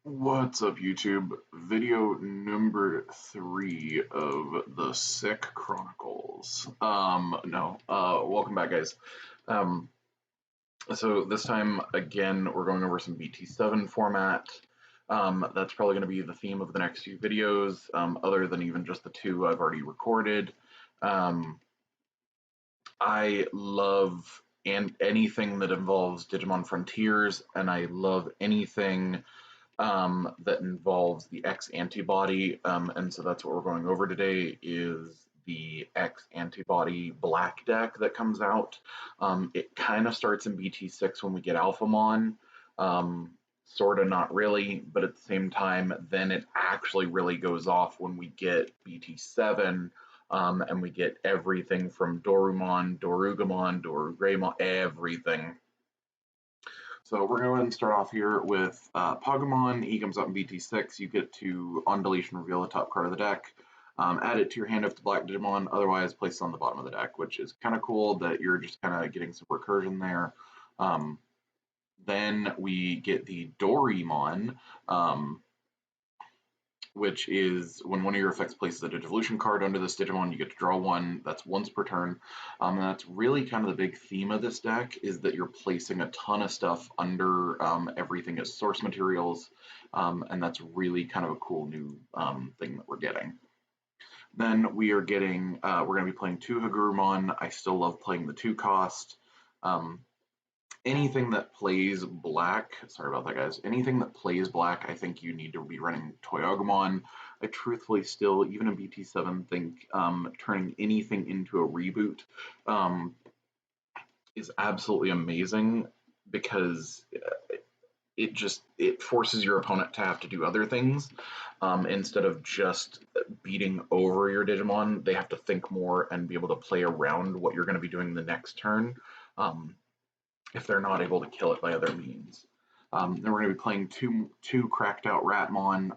What's up, YouTube? Video number 3 of the Sick Chronicles. No, welcome back, guys. So this time, again, we're going over some BT7 format. That's probably going to be the theme of the next few videos, other than even just the two I've already recorded. I love anything that involves Digimon Frontiers, and I love anything that involves the X-Antibody, and so that's what we're going over today is the X-Antibody black deck that comes out. It kind of starts in BT6 when we get Alphamon, sort of not really, but at the same time, then it actually really goes off when we get BT7, and we get everything from Dorumon, Dorugamon, Dorugreymon, everything. So we're going to start off here with Pagumon. He comes up in BT6. You get to, on deletion, reveal the top card of the deck. Add it to your hand if it's Black Digimon. Otherwise, place it on the bottom of the deck, which is kind of cool that you're just kind of getting some recursion there. Then we get the Dorimon, which is when one of your effects places a Digivolution card under this Digimon, you get to draw one. That's once per turn. And that's really kind of the big theme of this deck, is that you're placing a ton of stuff under everything as source materials, and that's really kind of a cool new thing that we're getting. Then we are getting, we're going to be playing 2 Hagurumon. I still love playing the 2 cost. Anything that plays black, sorry about that, guys. Anything that plays black, I think you need to be running Toyagumon. I truthfully still, even in BT7, think turning anything into a reboot is absolutely amazing, because it forces your opponent to have to do other things instead of just beating over your Digimon. They have to think more and be able to play around what you're going to be doing the next turn. If they're not able to kill it by other means. Then we're going to be playing two cracked out Ratmon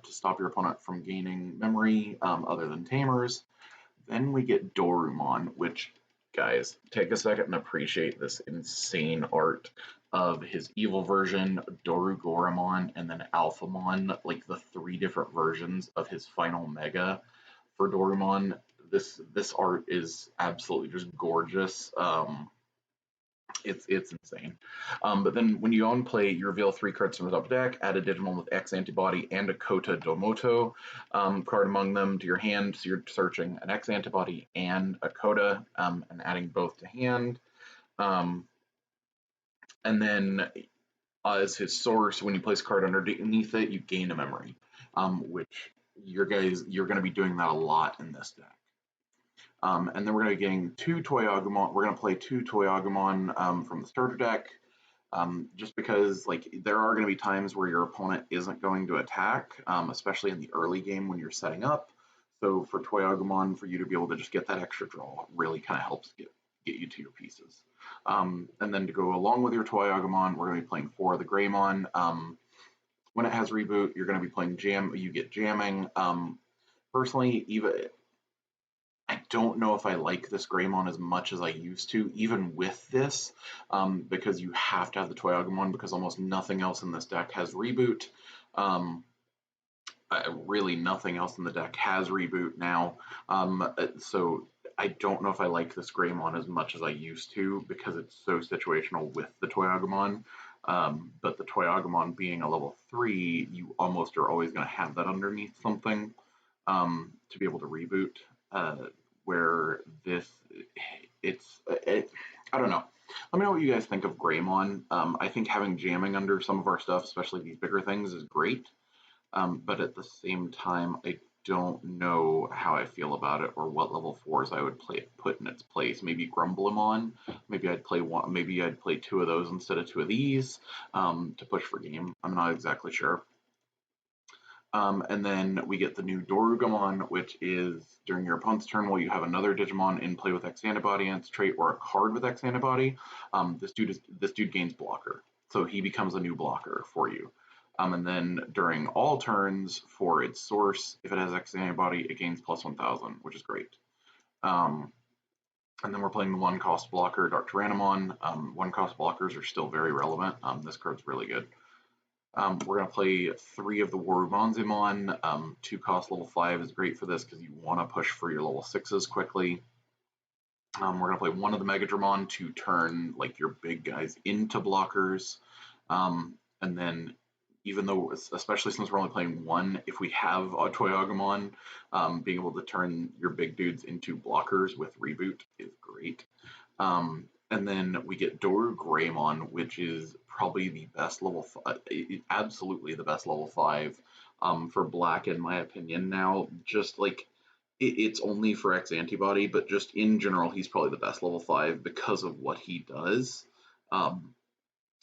to stop your opponent from gaining memory other than Tamers. Then we get Dorumon, which, guys, take a second and appreciate this insane art of his evil version, Dorugoramon, and then Alphamon, like the 3 different versions of his final Mega for Dorumon. This art is absolutely just gorgeous. It's insane. But then when you own play, you reveal 3 cards from the top deck, add a Digimon with X-Antibody and a Kota Domoto card among them to your hand. So you're searching an X-Antibody and a Kota and adding both to hand. And then as his source, when you place a card underneath it, you gain a memory, which you're going to be doing that a lot in this deck. And then we're going to be getting 2 Toyagumon. We're going to play 2 Toyagumon from the starter deck, just because there are going to be times where your opponent isn't going to attack, especially in the early game when you're setting up. So for Toyagumon, for you to be able to just get that extra draw really kind of helps get you to your pieces. And then to go along with your Toyagumon, we're going to be playing 4 of the Greymon. When it has reboot, you're going to be playing Jam. You get jamming. Personally, I don't know if I like this Greymon as much as I used to, even with this, because you have to have the Toyagumon, because almost nothing else in this deck has reboot. Really nothing else in the deck has reboot now, so I don't know if I like this Greymon as much as I used to, because it's so situational with the Toyagumon. But the Toyagumon being a level 3, you almost are always going to have that underneath something to be able to reboot. Where this, I don't know. Let me know what you guys think of Greymon. I think having jamming under some of our stuff, especially these bigger things, is great. But at the same time, I don't know how I feel about it, or what level 4s I would put in its place. Maybe Grumblemon. Maybe I'd play one. Maybe I'd play 2 of those instead of 2 of these to push for game. I'm not exactly sure. And then we get the new Dorugamon, which is during your opponent's turn, while you have another Digimon in play with X-Antibody and its trait, or a card with X-Antibody, this dude gains blocker, so he becomes a new blocker for you. And then during all turns for its source, if it has X-Antibody, it gains plus 1,000, which is great. And then we're playing the 1-cost blocker, Dark Tyrannomon. 1-cost blockers are still very relevant. This card's really good. We're going to play 3 of the Warubanzimon. 2 cost level 5 is great for this because you want to push for your level 6s quickly. We're going to play 1 of the Megadramon to turn like your big guys into blockers. And then even though, especially since we're only playing 1, if we have a Toyagamon, being able to turn your big dudes into blockers with Reboot is great. And then we get Doru Greymon, which is probably the best level 5, absolutely the best level 5 for Black in my opinion now. Just like, it's only for X-Antibody, but just in general, he's probably the best level 5 because of what he does.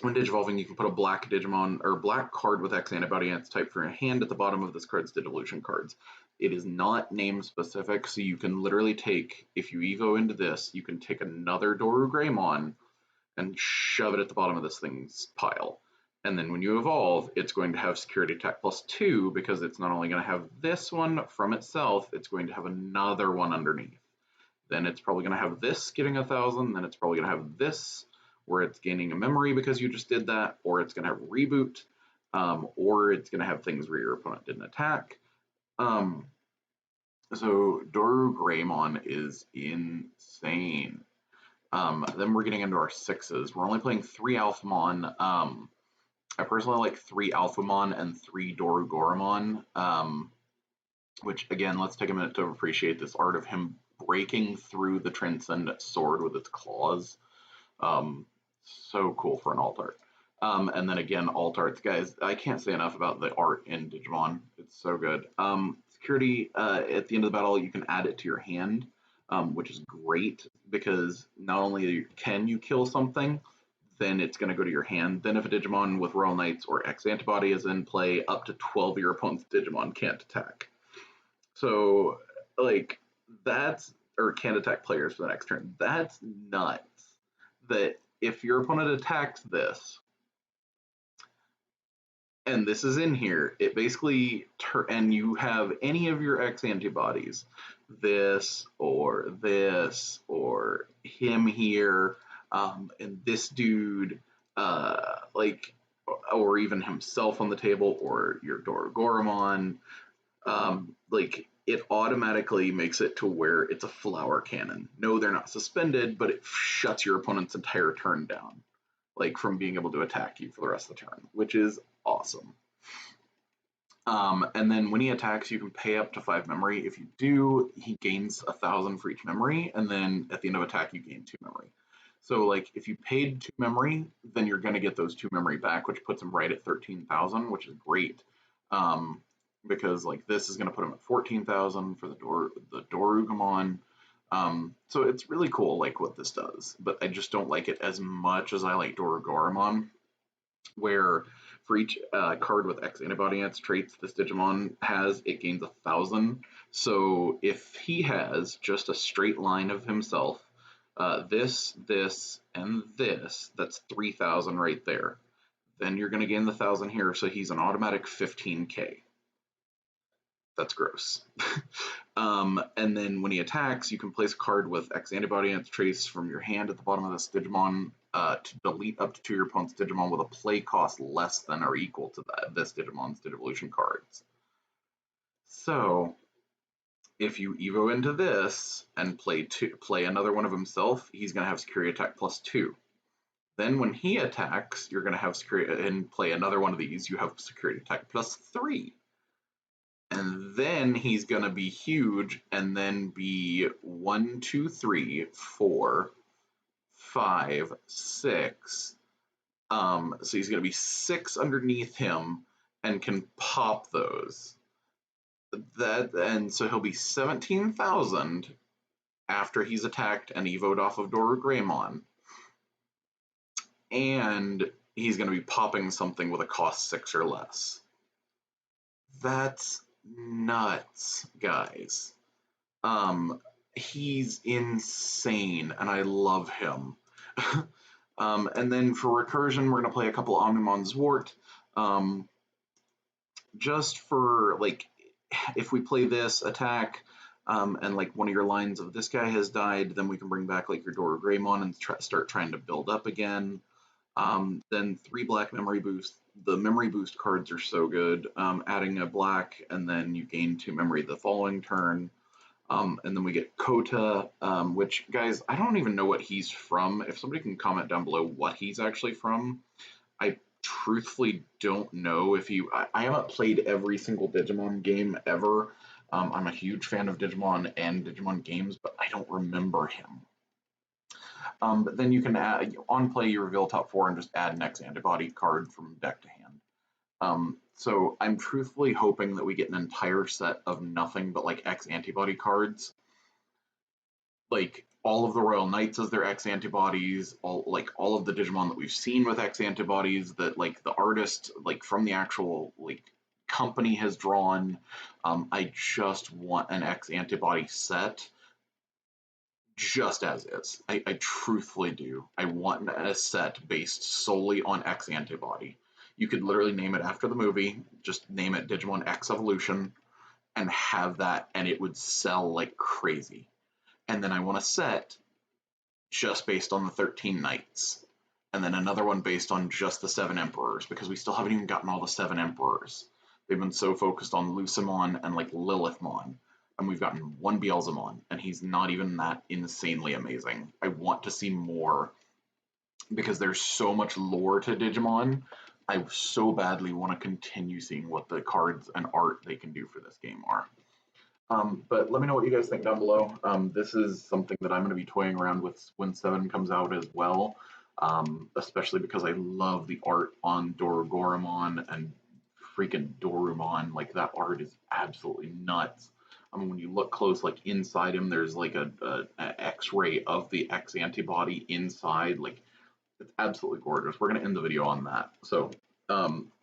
When Digivolving, you can put a black Digimon or black card with X-Antibody and its type for your hand at the bottom of this card's Digivolution cards. It is not name specific, so you can literally take, if you Evo into this, you can take another Doru Greymon and shove it at the bottom of this thing's pile. And then when you evolve, it's going to have Security Attack +2 because it's not only going to have this one from itself, it's going to have another one underneath. Then it's probably going to have this getting 1,000, then it's probably going to have this where it's gaining a memory because you just did that, or it's going to have Reboot, or it's going to have things where your opponent didn't attack. So Doru Greymon is insane. Then we're getting into our 6s. We're only playing 3 Alphamon. I personally like 3 Alphamon and 3 Doru Goramon, which again, let's take a minute to appreciate this art of him breaking through the Transcendent Sword with its claws. So cool for an alt art. And then again, alt arts, guys, I can't say enough about the art in Digimon. It's so good. Security, at the end of the battle, you can add it to your hand, which is great because not only can you kill something, then it's going to go to your hand. Then if a Digimon with Royal Knights or X-Antibody is in play, up to 12 of your opponent's Digimon can't attack. So, like, that's, or can't attack players for the next turn. That's nuts. That if your opponent attacks this, and this is in here, it basically, and you have any of your X-Antibodies, this or him here, and this dude, like, or even himself on the table, or your Doru Goramon, like, it automatically makes it to where it's a flower cannon. No, they're not suspended, but it shuts your opponent's entire turn down, like from being able to attack you for the rest of the turn, which is awesome. And then when he attacks, you can pay up to 5 memory. If you do, he gains 1,000 for each memory, and then at the end of attack, you gain 2 memory. So, like, if you paid 2 memory, then you're going to get those 2 memory back, which puts him right at 13,000, which is great. Because like this is going to put him at 14,000 for the Dorugamon. So it's really cool, like what this does, but I just don't like it as much as I like Doru Goramon, where for each card with X-Antibody and its traits this Digimon has, it gains 1,000. So if he has just a straight line of himself, this, and this, that's 3,000 right there. Then you're going to gain the 1,000 here, so he's an automatic 15k. That's gross. And then when he attacks, you can place a card with X-Antibody and its trace from your hand at the bottom of this Digimon to delete up to 2 of your opponent's Digimon with a play cost less than or equal to this Digimon's Digivolution cards. So if you Evo into this and play another one of himself, he's going to have Security Attack +2. Then when he attacks, you're going to have Security, and play another one of these, you have Security Attack +3. And then he's going to be huge and then be 1, 2, 3, 4, 5, 6. So he's going to be 6 underneath him and can pop those. And so he'll be 17,000 after he's attacked and evoed off of Doru Greymon. And he's going to be popping something with a cost 6 or less. That's nuts, guys. He's insane, and I love him. And then for recursion, we're going to play a couple Omnimon Zwart. Just for, like, if we play this attack, and, like, one of your lines of this guy has died, then we can bring back, like, your Doru Greymon and start trying to build up again. Then 3 black memory boost the memory boost cards are so good. Adding a black, and then you gain 2 memory the following turn. And then we get Kota, which, guys, I don't even know what he's from. If somebody can comment down below what he's actually from, I truthfully don't know. If you, I haven't played every single Digimon game ever. I'm a huge fan of Digimon and Digimon games, but I don't remember him. But then you can add on play, you reveal top 4 and just add an X-Antibody card from deck to hand. So I'm truthfully hoping that we get an entire set of nothing but like X-Antibody cards, like all of the Royal Knights as their X-Antibodies, all of the Digimon that we've seen with X-Antibodies that like the artist like from the actual like company has drawn. I just want an X-Antibody set just as is. I truthfully do. I want a set based solely on X-Antibody. You could literally name it after the movie, just name it Digimon X Evolution, and have that, and it would sell like crazy. And then I want a set just based on the 13 Knights, and then another one based on just the 7 Emperors, because we still haven't even gotten all the 7 Emperors. They've been so focused on Lucimon and like Lilithmon, and we've gotten one Beelzemon, and he's not even that insanely amazing. I want to see more because there's so much lore to Digimon. I so badly want to continue seeing what the cards and art they can do for this game are. But let me know what you guys think down below. This is something that I'm going to be toying around with when 7 comes out as well, especially because I love the art on Dorogoromon and freaking Dorumon. Like, that art is absolutely nuts. I mean, when you look close, like inside him, there's like a X-ray of the X-Antibody inside. Like, it's absolutely gorgeous. We're going to end the video on that. So,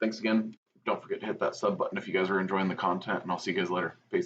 thanks again. Don't forget to hit that sub button if you guys are enjoying the content, and I'll see you guys later. Peace.